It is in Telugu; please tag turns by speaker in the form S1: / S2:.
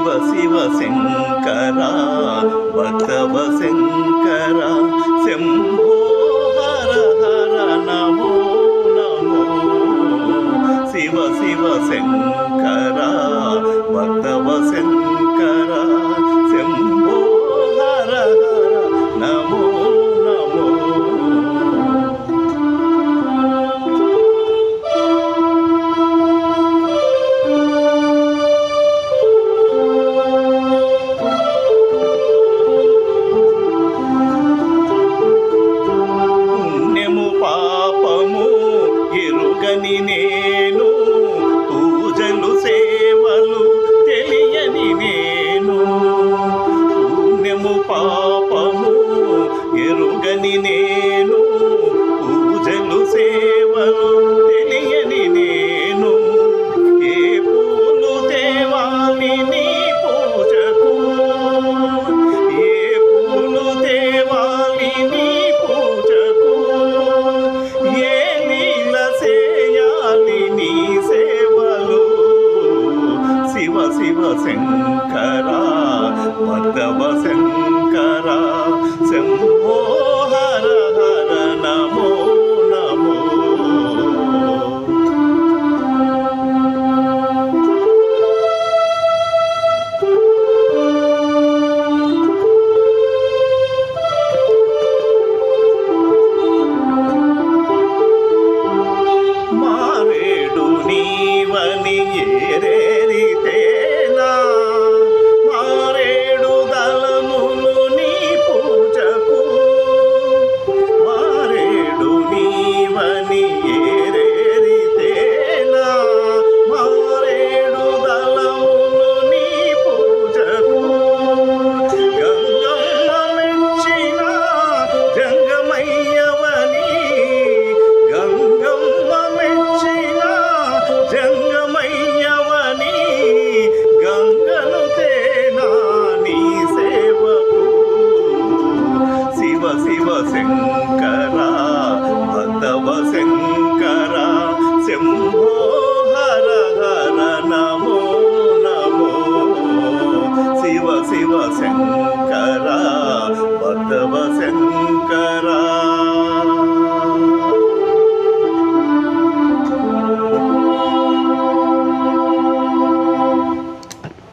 S1: శివ శివ శంకర భక్తవ శంకర శంభో హర హర నమో నమో శివ శివ శంకర భక్తవ శంకర శంభో హర హర నమో నమో ఎరుగని నేను పూజలు సేవలు తెలియని నేను పుణ్యము పాపము ఎరుగని నేను పూజలు సేవలు తెలియని నేను ఏ పూలు తేవాలి నీ పూజకు ఏ పూలు తేవాలి నీ పూజకు ఏ నీ సేవలు శివ శివ శంకర భక్తవ శంకర శంభో